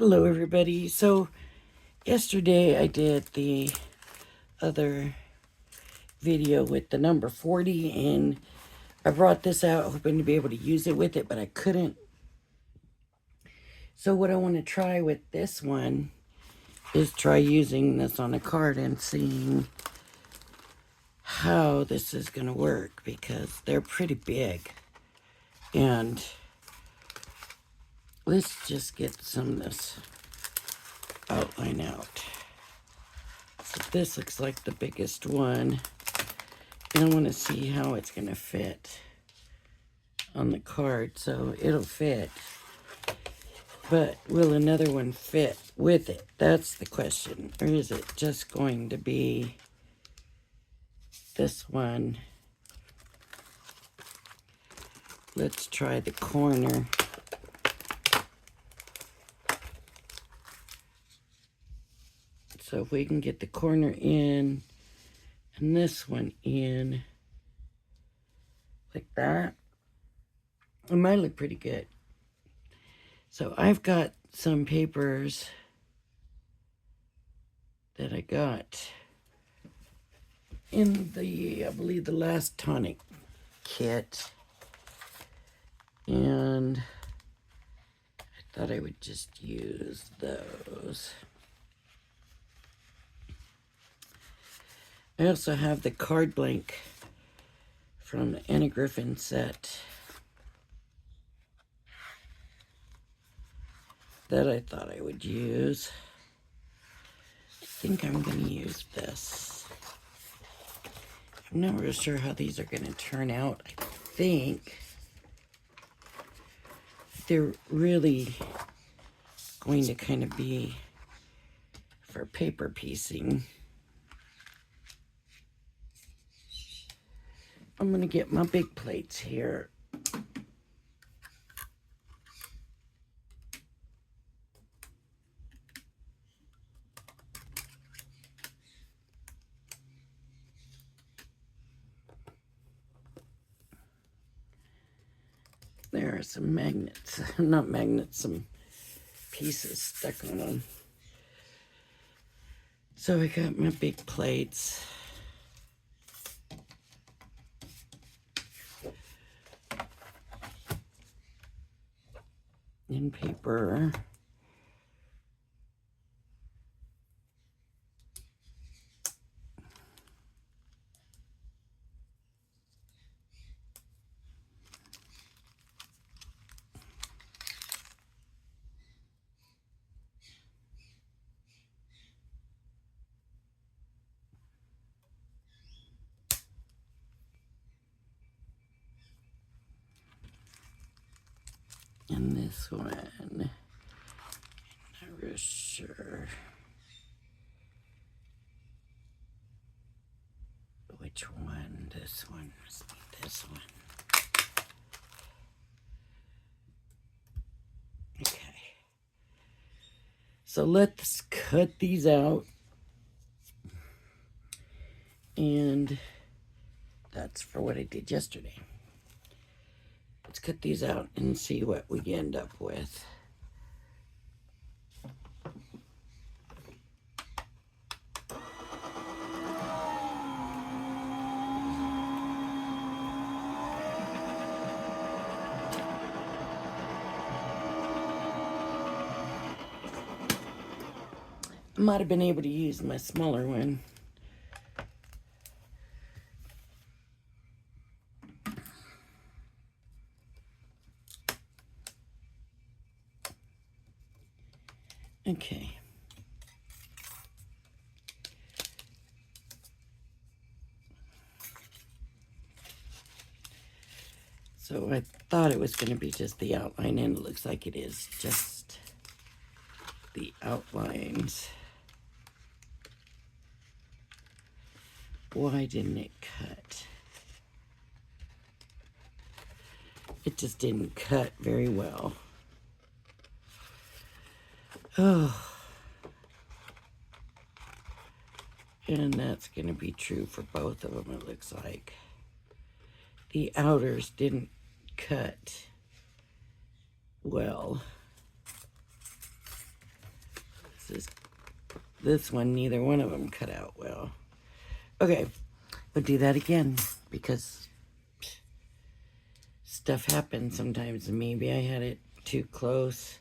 Hello everybody. So yesterday I did the other video with the number 40 and I brought this out hoping to be able to use it with it, but I couldn't. So what I want to try with this one is try using this on a card and seeing how this is going to work, because they're pretty big. And let's just get some of this outline out. So this looks like the biggest one, and I want to see how it's going to fit on the card. So it'll fit, but will another one fit with it? That's the question. Or is it just going to be this one? Let's try the corner. So if we can get the corner in and this one in like that, it might look pretty good. So I've got some papers that I got in the, I believe, the last Tonic kit. And I thought I would just use those. I also have the card blank from the Anna Griffin set that I thought I would use. I think I'm going to use this. I'm not really sure how these are going to turn out. I think they're really going to kind of be for paper piecing. I'm going to get my big plates here. There are some magnets, not magnets, some pieces stuck on them. So I got my big plates. In paper. And this one, not real sure which one. This one must be this one. Okay. So let's cut these out. And that's for what I did yesterday. Let's cut these out and see what we end up with. I might have been able to use my smaller one. Okay. So I thought it was going to be just the outline, and it looks like it is just the outlines. Why didn't it cut? It just didn't cut very well. Oh. And that's going to be true for both of them, it looks like. The outers didn't cut well. this one, neither one of them cut out well. Okay, we'll do that again because stuff happens sometimes. Maybe I had it too close.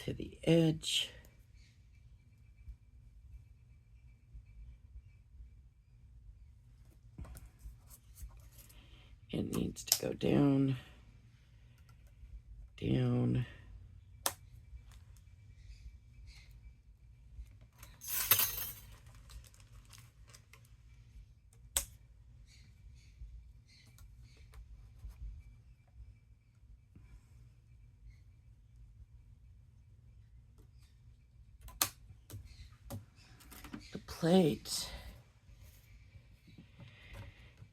To the edge. It needs to go down, down. The plate.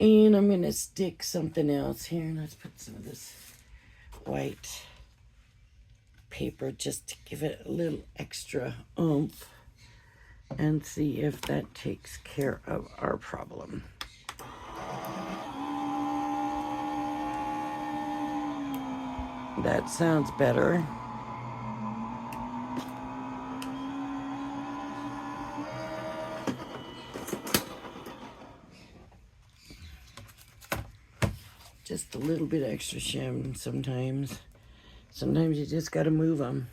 And I'm gonna stick something else here. Let's put some of this white paper just to give it a little extra oomph and see if that takes care of our problem. That sounds better. Just a little bit extra shim sometimes. Sometimes you just gotta move them.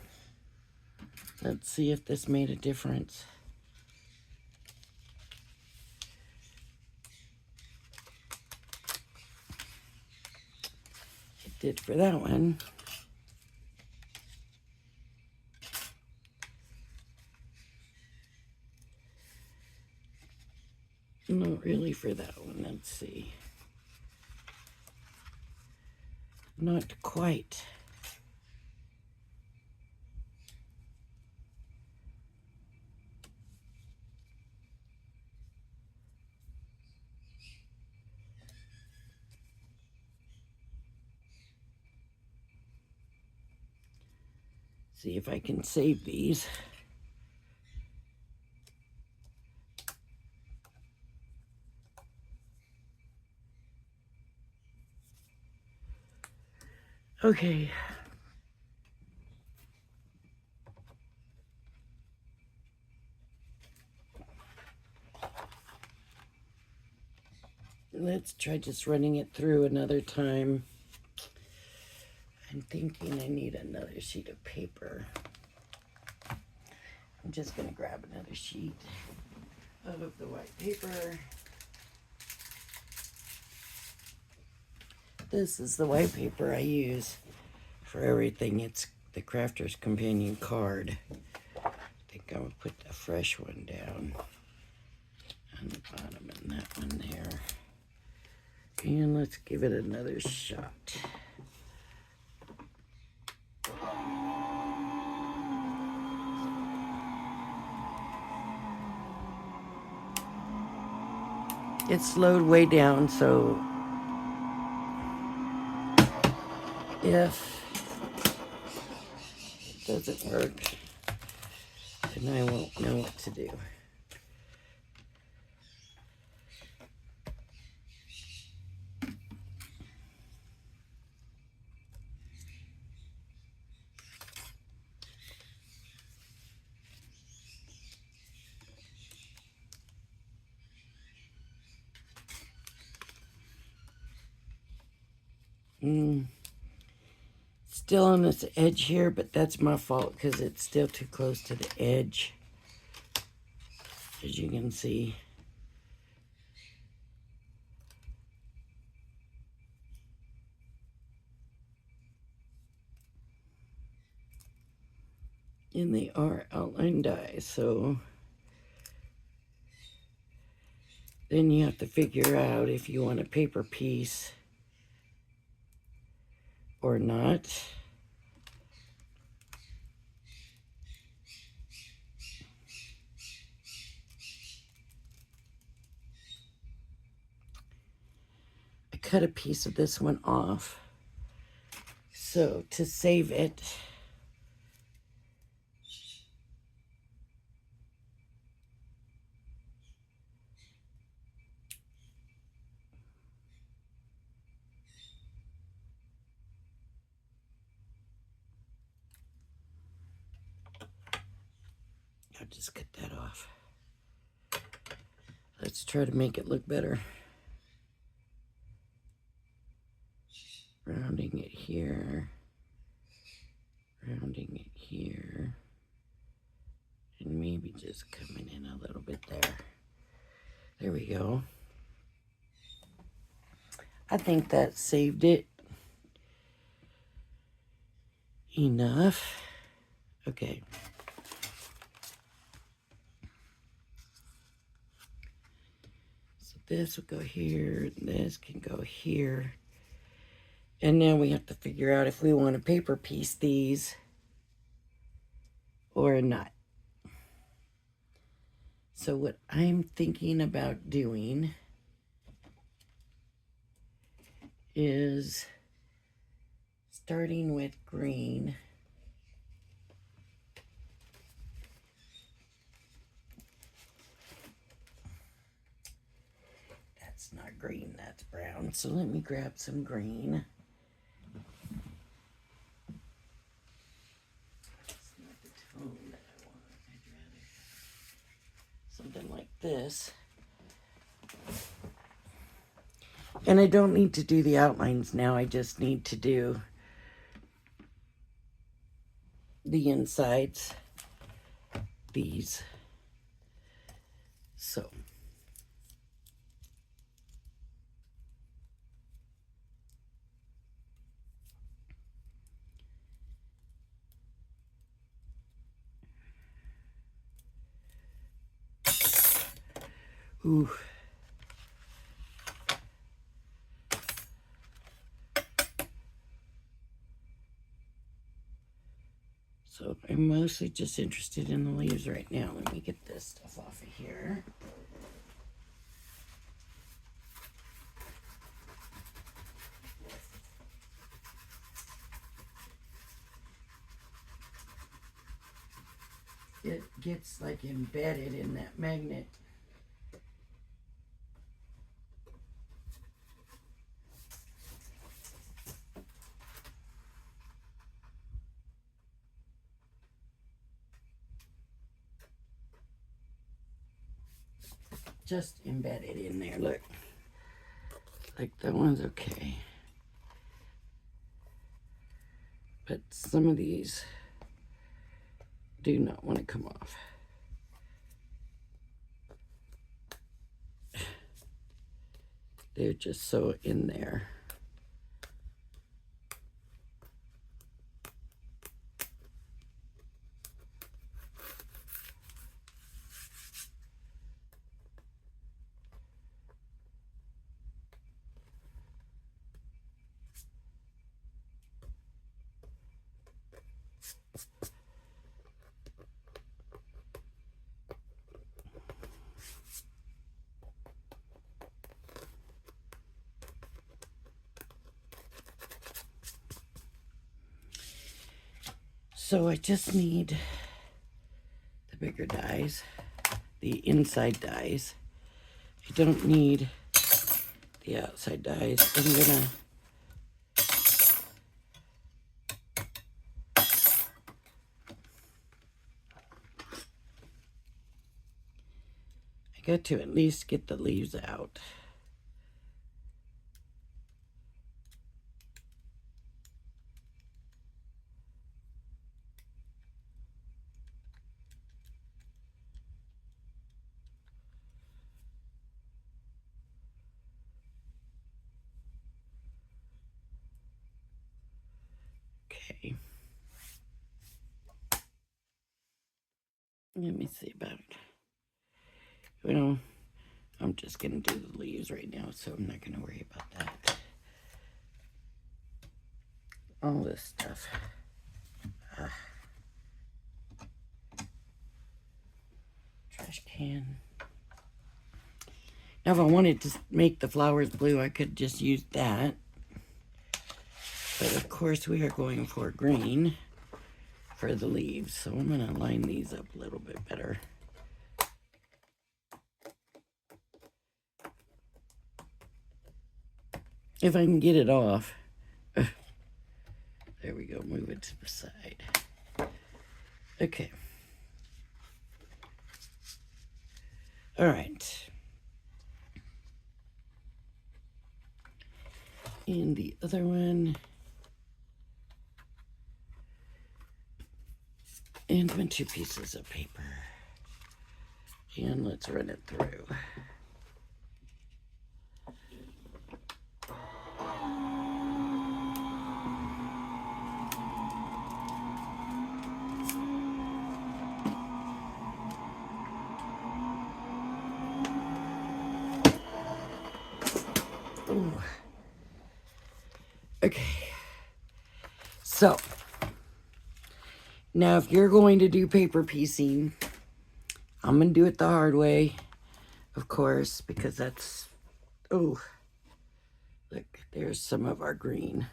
Let's see if this made a difference. It did for that one. Not really for that one. Let's see. Not quite. See if I can save these. Okay. Let's try just running it through another time. I'm thinking I need another sheet of paper. I'm just going to grab another sheet of the white paper. This is the white paper I use for everything. It's the Crafter's Companion card. I think I'm going to put the fresh one down on the bottom and that one there. And let's give it another shot. It slowed way down, so if it doesn't work, then I won't know what to do. Still on this edge here, but that's my fault because it's still too close to the edge, as you can see. And they are outline dies, so then you have to figure out if you want a paper piece or not. I cut a piece of this one off. So to save it, I'll just cut that off. Let's try to make it look better. Rounding it here. Rounding it here. And maybe just coming in a little bit there. There we go. I think that saved it enough. Okay. So this will go here, and this can go here. And now we have to figure out if we want to paper piece these or not. So what I'm thinking about doing is starting with green. That's not green, that's brown. So let me grab some green. It's not the tone that I want. I'd rather have something like this. And I don't need to do the outlines now. I just need to do the insides, these. So. Ooh. So I'm mostly just interested in the leaves right now. Let me get this stuff off of here. It gets like embedded in that magnet. Just embedded in there, look. Like that one's okay. But some of these do not want to come off. They're just so in there. So I just need the bigger dies, the inside dies. I don't need the outside dies. I'm gonna I got to at least get the leaves out. Okay. Let me see about it. Well, I'm just gonna do the leaves right now, so I'm not gonna worry about that. All this stuff. Trash can. Now if I wanted to make the flowers blue, I could just use that. But of course we are going for green for the leaves. So I'm gonna line these up a little bit better. If I can get it off. There we go, move it to the side. Okay. All right. And the other one. And my 2 pieces of paper. And let's run it through. Ooh. Okay. So, now if you're going to do paper piecing, I'm going to do it the hard way, of course, because that's, oh, look, there's some of our green.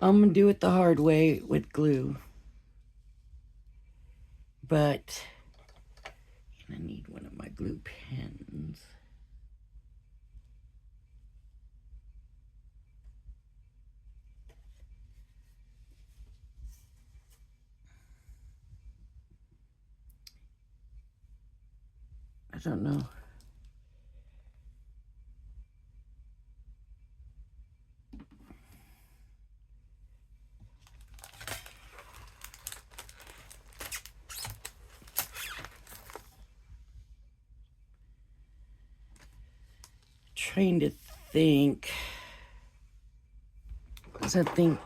I'm going to do it the hard way with glue. But, and I need one of my glue pens. I don't know. Trying to think. What does I think?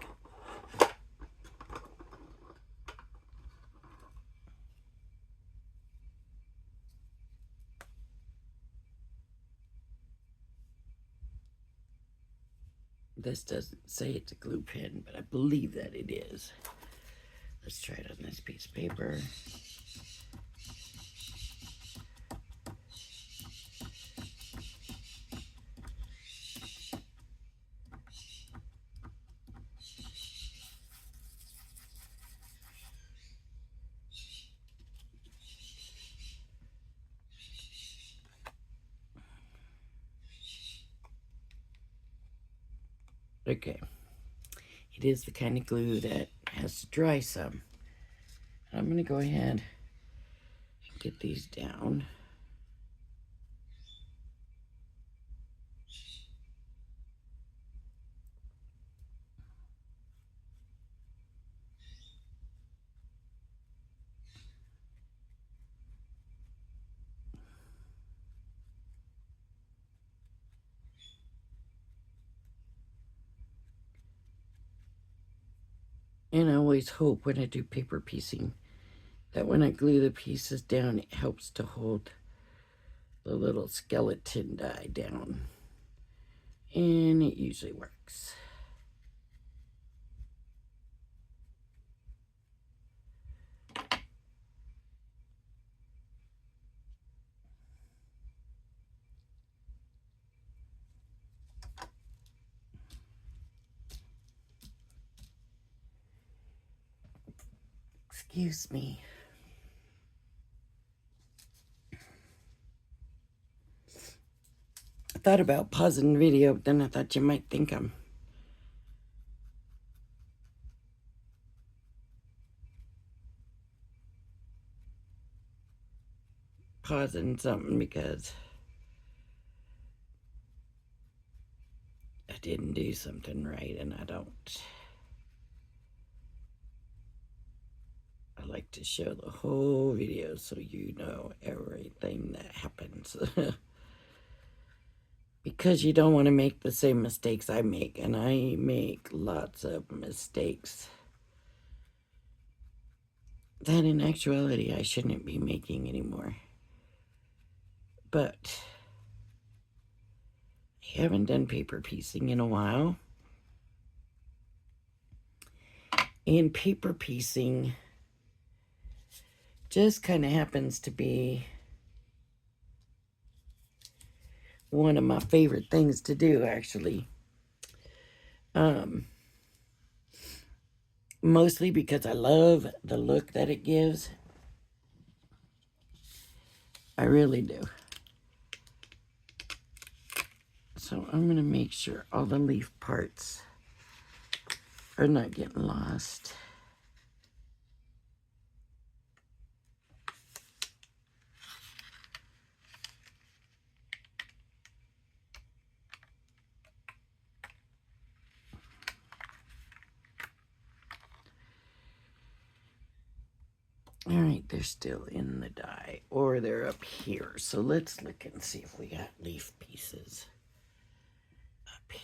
This doesn't say it's a glue pen, but I believe that it is. Let's try it on this piece of paper. Okay. It is the kind of glue that has to dry some. I'm going to go ahead and get these down. And I always hope when I do paper piecing that when I glue the pieces down, it helps to hold the little skeleton die down. And it usually works. Excuse me. I thought about pausing the video, but then I thought you might think I'm pausing something because I didn't do something right, and I don't. I like to show the whole video so you know everything that happens. Because you don't want to make the same mistakes I make, and I make lots of mistakes that in actuality I shouldn't be making anymore. But I haven't done paper piecing in a while. And paper piecing just kind of happens to be one of my favorite things to do, actually. Mostly because I love the look that it gives. I really do. So I'm going to make sure all the leaf parts are not getting lost. All right, they're still in the die, or they're up here. So let's look and see if we got leaf pieces up here.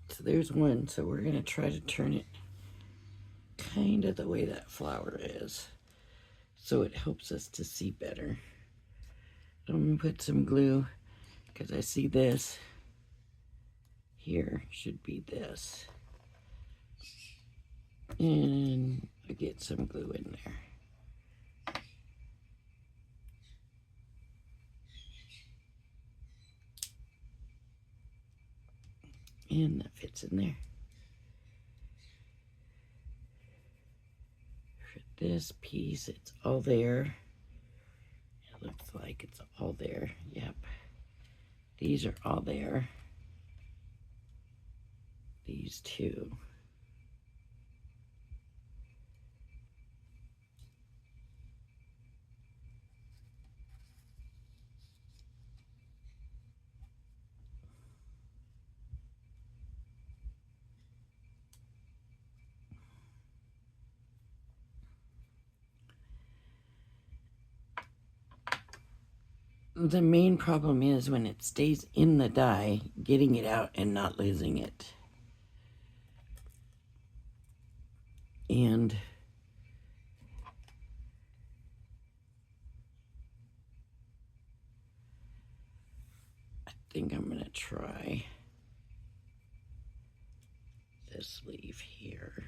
So there's one. So we're going to try to turn it kind of the way that flower is, so it helps us to see better. I'm going to put some glue because I see this here should be this. And I get some glue in there. And that fits in there. For this piece, it's all there. It looks like it's all there. Yep. These are all there. These two. The main problem is when it stays in the die, getting it out and not losing it. And I think I'm going to try this leaf here.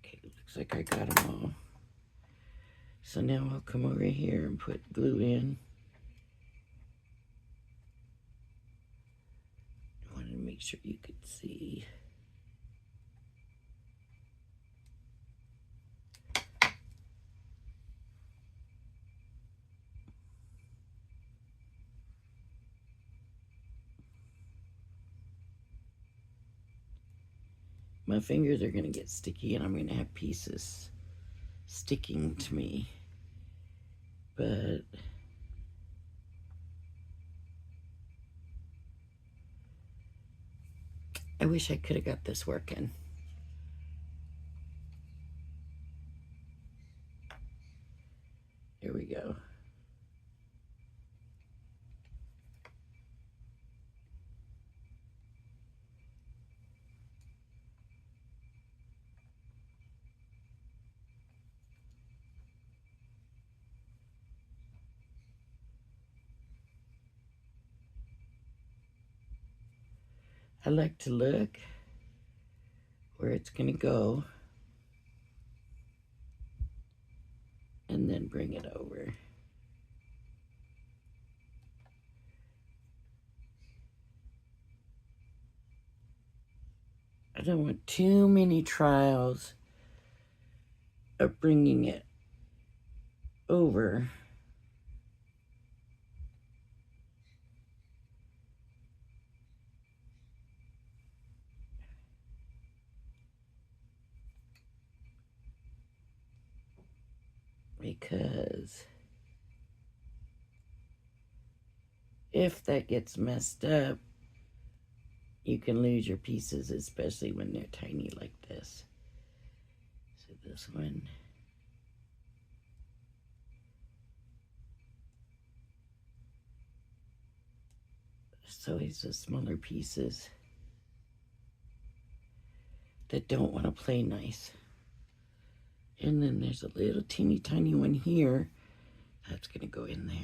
Okay, looks like I got them all. So now I'll come over here and put glue in. I wanted to make sure you could see. My fingers are going to get sticky and I'm going to have pieces sticking to me. But I wish I could have got this working. Here we go. I like to look where it's going to go and then bring it over. I don't want too many trials of bringing it over. Because if that gets messed up, you can lose your pieces, especially when they're tiny like this. So this one. There's always the smaller pieces that don't want to play nice. And then there's a little teeny tiny one here. That's going to go in there.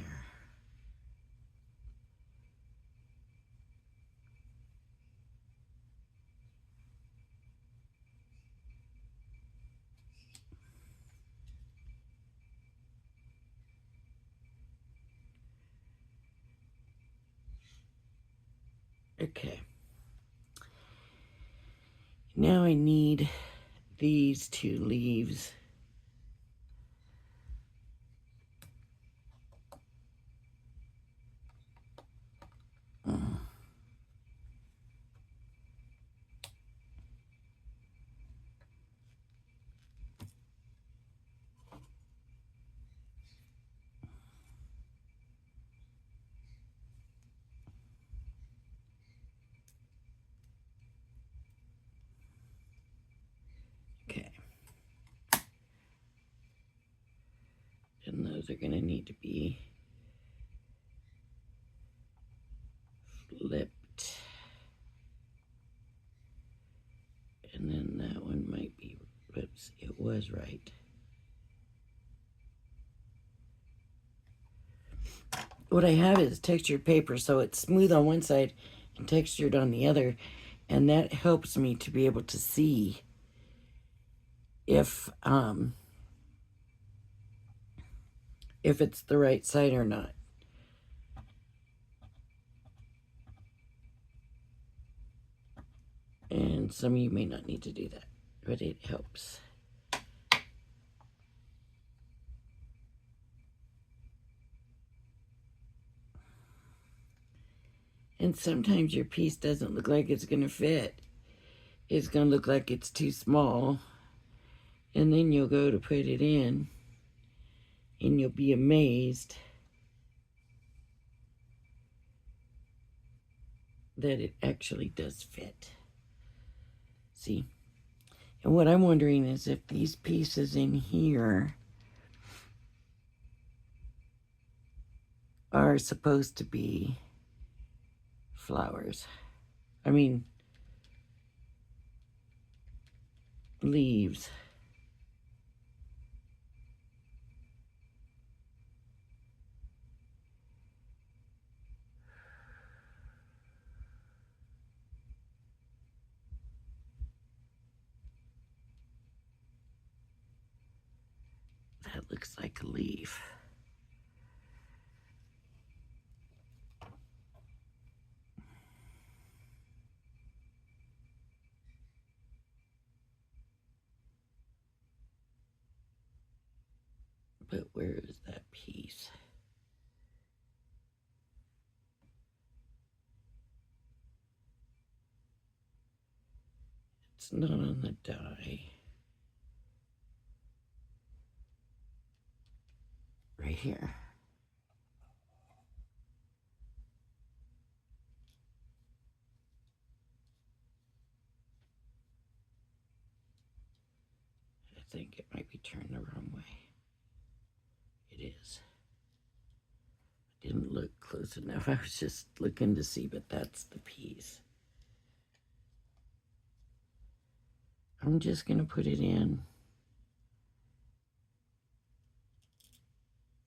Okay. Now I need these two leaves. Okay. And those are going to need to be flipped. And then that one might be, oops, it was right. What I have is textured paper, so it's smooth on one side and textured on the other. And that helps me to be able to see if it's the right side or not. And some of you may not need to do that, but it helps. And sometimes your piece doesn't look like it's going to fit. It's going to look like it's too small. And then you'll go to put it in, and you'll be amazed that it actually does fit. See? And what I'm wondering is if these pieces in here are supposed to be flowers. I mean, leaves. That looks like a leaf. But where is that piece? It's not on the die. Right here. I think it might be turned the wrong way. It is. I didn't look close enough. I was just looking to see, but that's the piece. I'm just going to put it in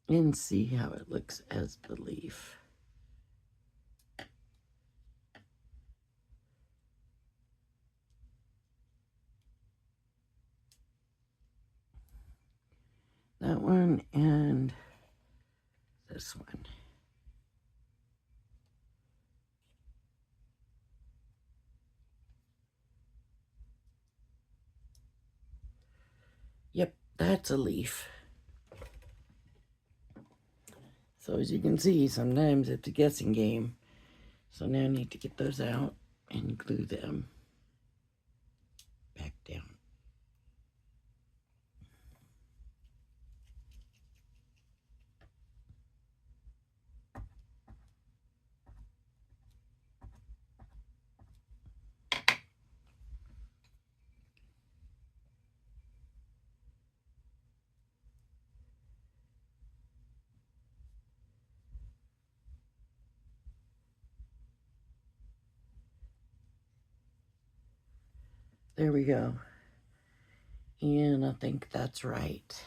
and see how it looks as the leaf. That one and this one. Yep, that's a leaf. So as you can see, sometimes it's a guessing game. So now I need to get those out and glue them back down. There we go. And I think that's right.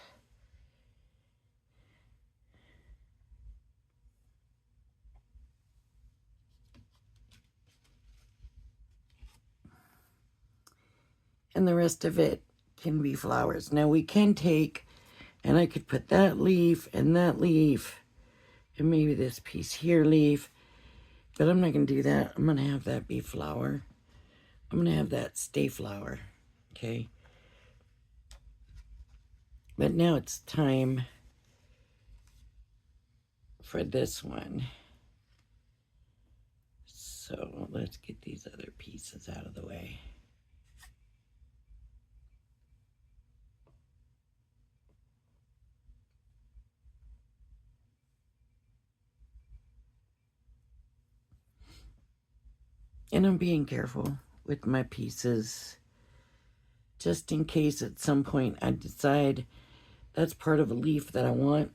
And the rest of it can be flowers. Now we can take, and I could put that leaf, and maybe this piece here leaf, but I'm not going to do that. I'm going to have that be flower. I'm going to have that stay flower, okay? But now it's time for this one. So let's get these other pieces out of the way. And I'm being careful with my pieces, just in case at some point I decide that's part of a leaf that I want,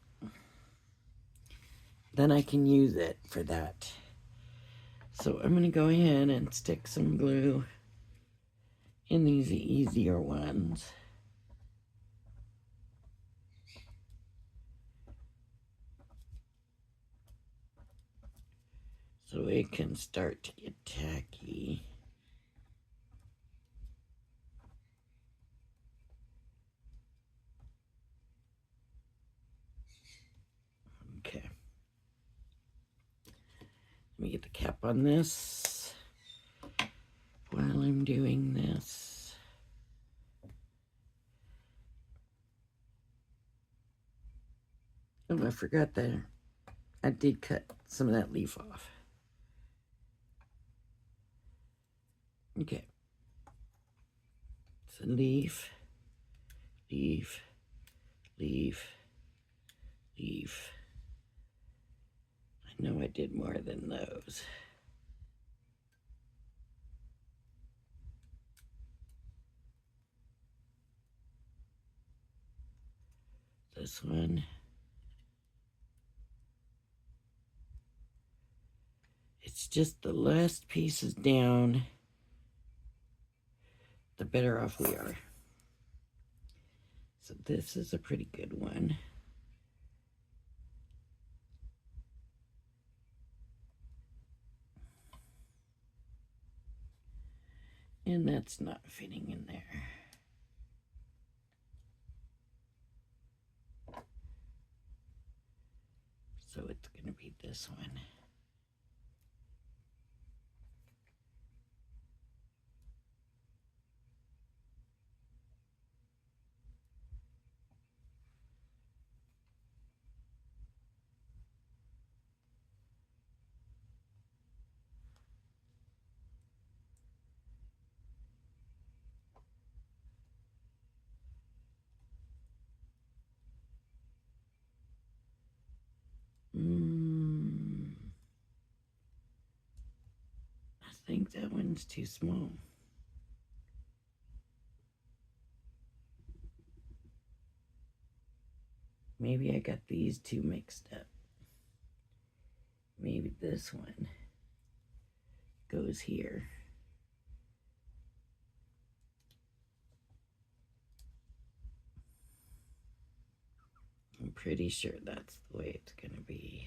then I can use it for that. So I'm going to go ahead and stick some glue in these easier ones. So it can start to get tacky. Okay. Let me get the cap on this while I'm doing this. Oh, I forgot that I did cut some of that leaf off. Okay. So leaf, leaf, leaf, leaf. I know I did more than those. This one. It's just the less pieces down, the better off we are. So this is a pretty good one. And that's not fitting in there. So it's going to be this one. I think that one's too small. Maybe I got these two mixed up. Maybe this one goes here. I'm pretty sure that's the way it's going to be.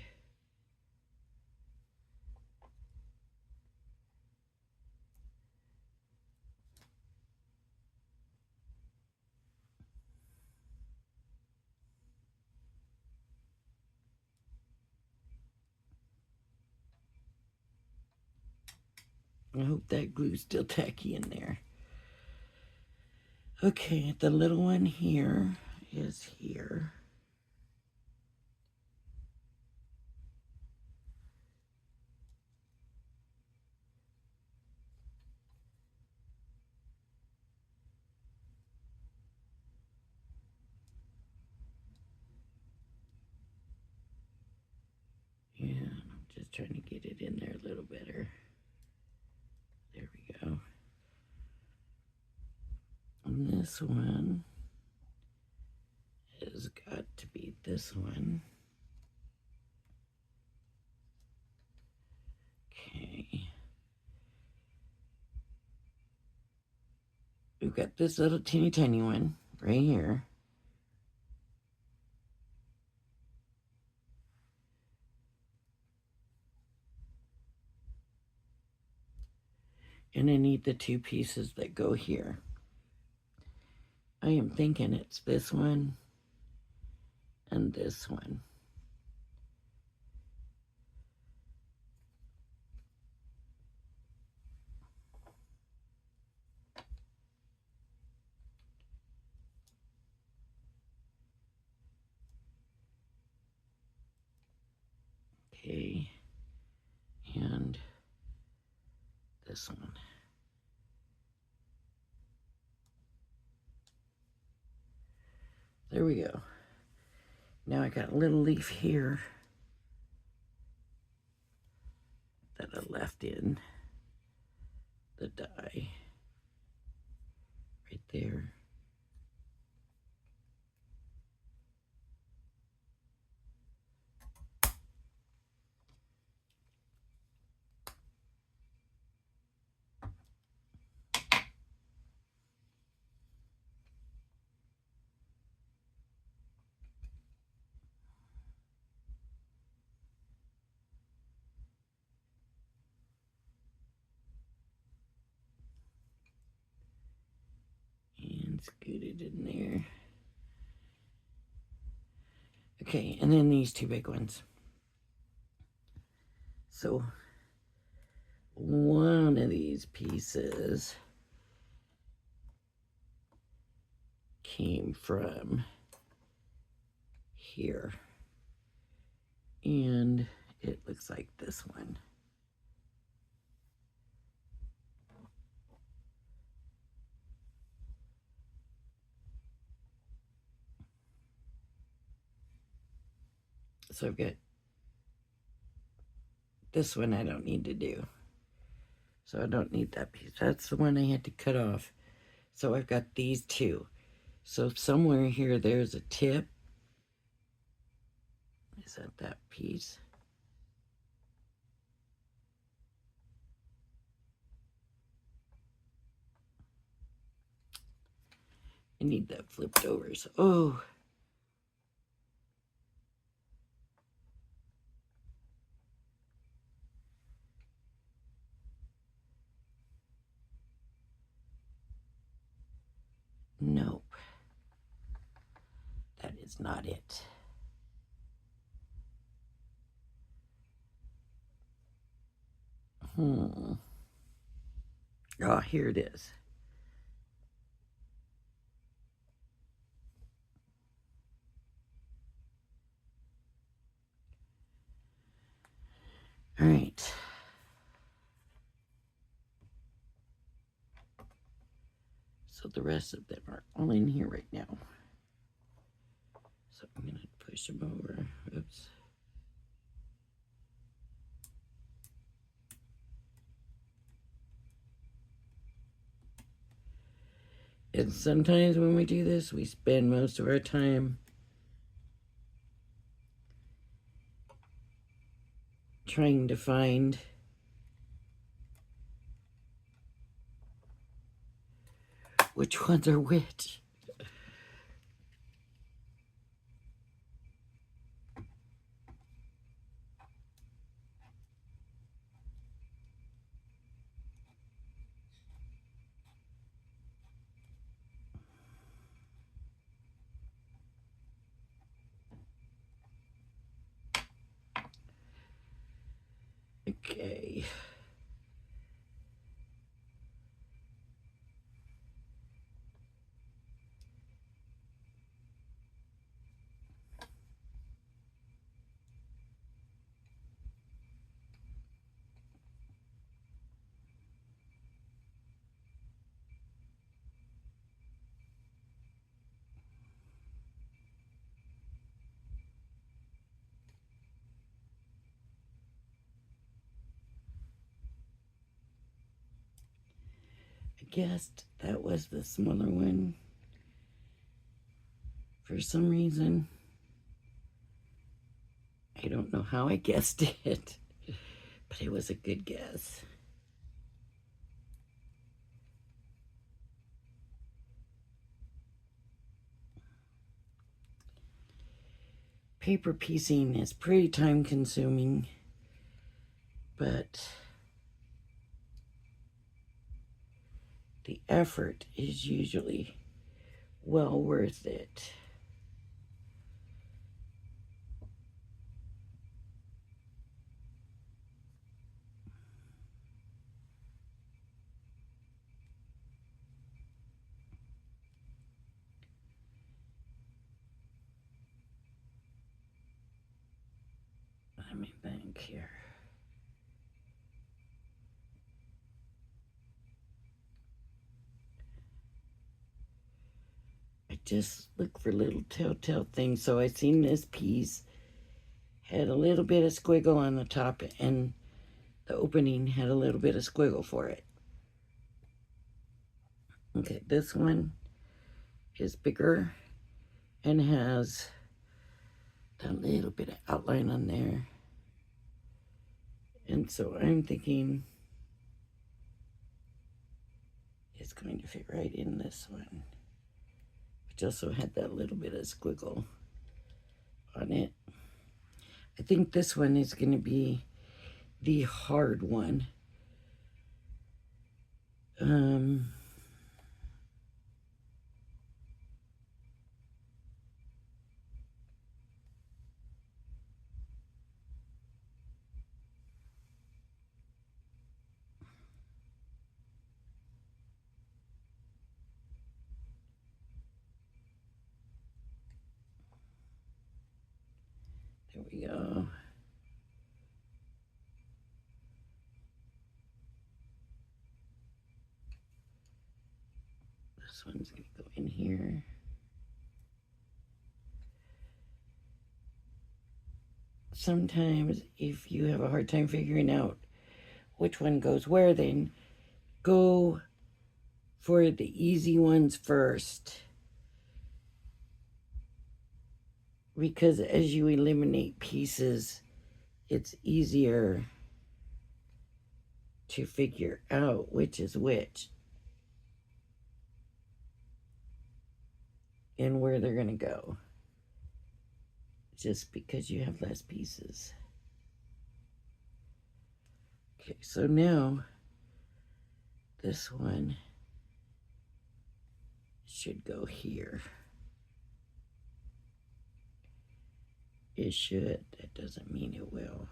I hope that glue's still tacky in there. Okay, the little one here is here. And I'm just trying to get it in there a little better. There we go. And this one has got to be this one. Okay. We've got this little teeny tiny one right here. And I need the two pieces that go here. I am thinking it's this one and this one. Okay. And this one. There we go. Now I got a little leaf here that I left in the die right there. And scoot it in there. Okay, and then these two big ones. So one of these pieces came from here, and it looks like this one. So I've got this one I don't need to do. So I don't need that piece. That's the one I had to cut off. So I've got these two. So somewhere here there's a tip. Is that piece? I need that flipped over. So, oh. Nope. That is not it. Oh, here it is. All right. So the rest of them are all in here right now. So I'm going to push them over. Oops. And sometimes when we do this, we spend most of our time trying to find which ones are which. Okay. I guessed that was the smaller one. For some reason, I don't know how I guessed it, but it was a good guess. Paper piecing is pretty time consuming, but the effort is usually well worth it. Let me think here. just look for little telltale things. So I seen this piece had a little bit of squiggle on the top, and the opening had a little bit of squiggle for it. Okay, this one is bigger and has a little bit of outline on there. And so I'm thinking it's going to fit right in this one, which also had that little bit of squiggle on it. I think this one is going to be the hard one. There we go. This one's going to go in here. Sometimes if you have a hard time figuring out which one goes where, then go for the easy ones first. Because as you eliminate pieces, it's easier to figure out which is which and where they're going to go, just because you have less pieces. Okay, so now this one should go here. It should. That doesn't mean it will.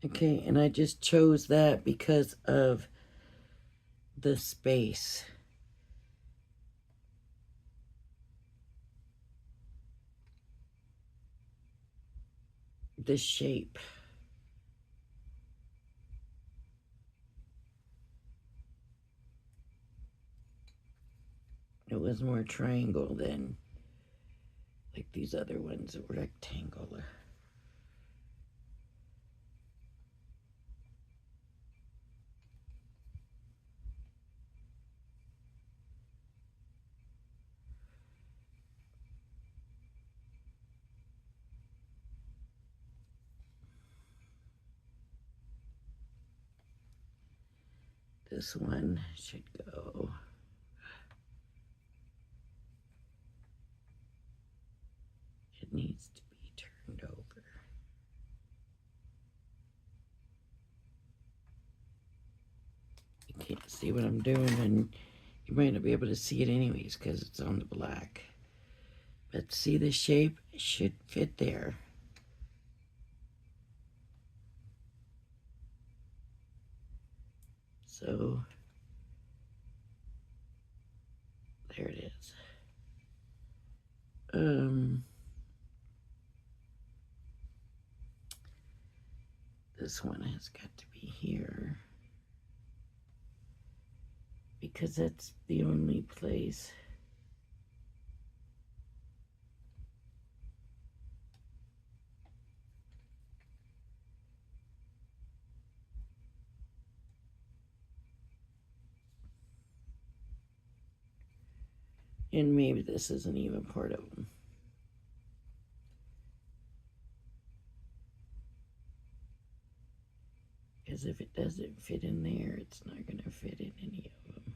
Okay, and I just chose that because of the space. The shape. It was more triangle than like these other ones that were rectangular. This one should go. It needs to be turned over. You can't see what I'm doing, and you might not be able to see it anyways because it's on the black. But see the shape? It should fit there. So there it is. This one has got to be here because that's the only place. And maybe this isn't even part of them. Because if it doesn't fit in there, it's not going to fit in any of them.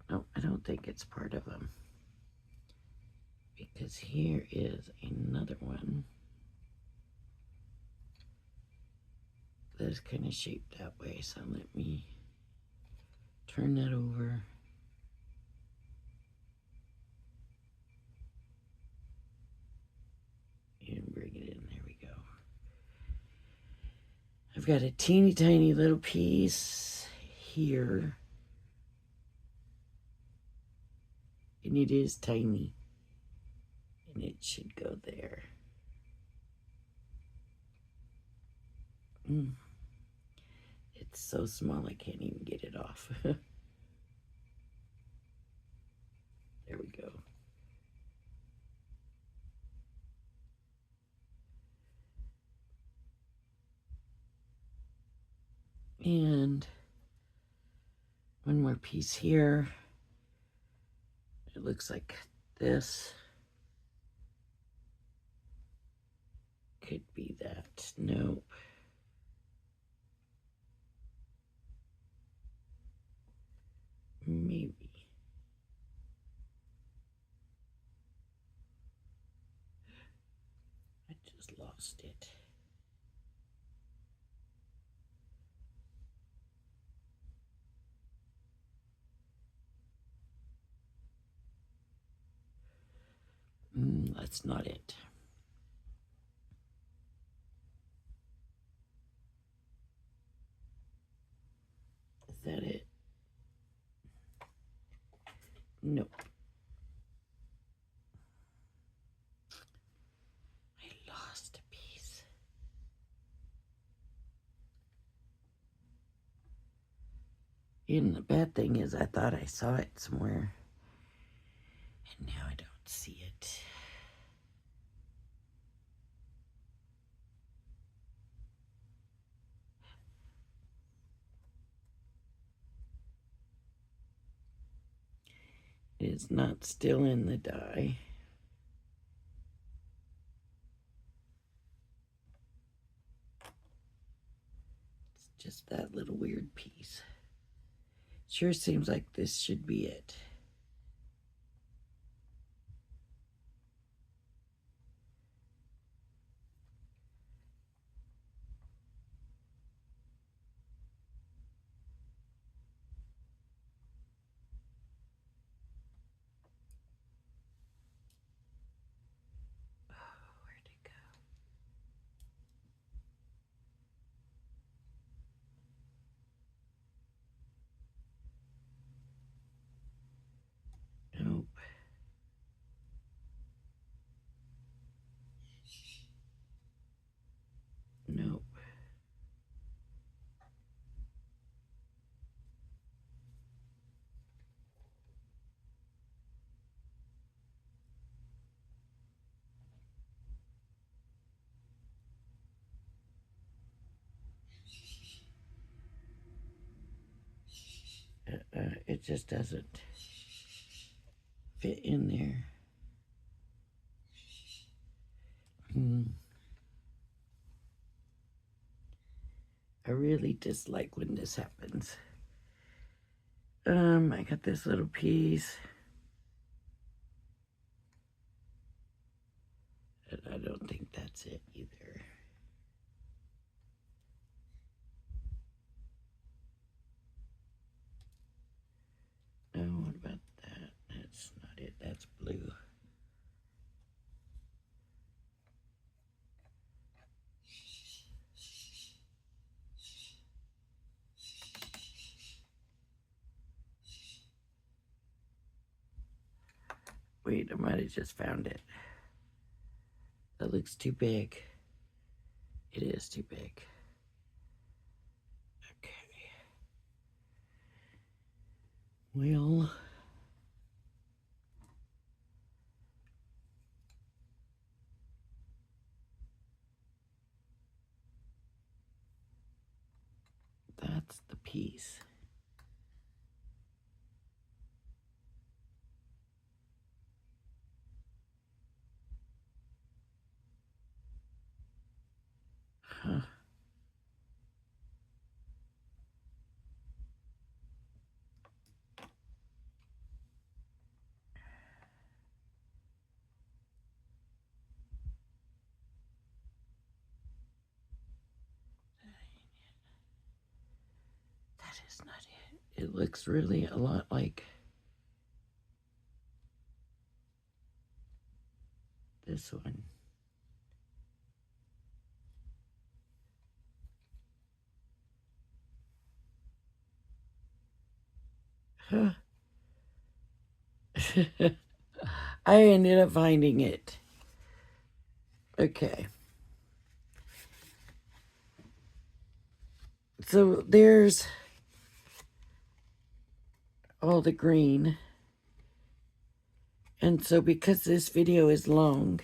No, I don't think it's part of them. Because here is another one that's kind of shaped that way. So let me turn that over. And bring it in. There we go. I've got a teeny tiny little piece here. And it is tiny. And it should go there. It's so small I can't even get it off. There we go. And one more piece here. It looks like this. Could be that. Nope. Maybe. I just lost it. That's not it. Is that it? Nope. I lost a piece. And the bad thing is I thought I saw it somewhere. And now I don't see it. It is not still in the die. It's just that little weird piece. Sure seems like this should be it. Where'd it go? Nope. Nope. It just doesn't fit in there. I really dislike when this happens. I got this little piece. And I don't think that's it either. Oh, what about that? That's not it. That's blue. Wait, I might have just found it. That looks too big. It is too big. Okay. Well, that's the piece. Huh. That is not it. It looks really a lot like this one. Huh. I ended up finding it. Okay. So there's all the green. And so because this video is long,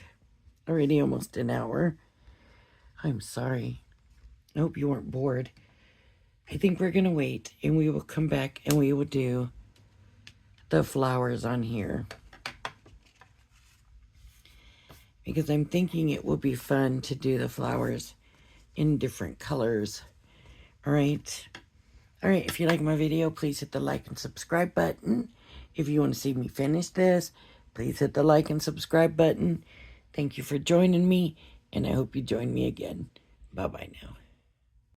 already almost an hour, I'm sorry. I hope you weren't bored. I think we're going to wait and we will come back and we will do the flowers on here. Because I'm thinking it will be fun to do the flowers in different colors. All right. All right. If you like my video, please hit the like and subscribe button. If you want to see me finish this, please hit the like and subscribe button. Thank you for joining me, and I hope you join me again. Bye-bye now.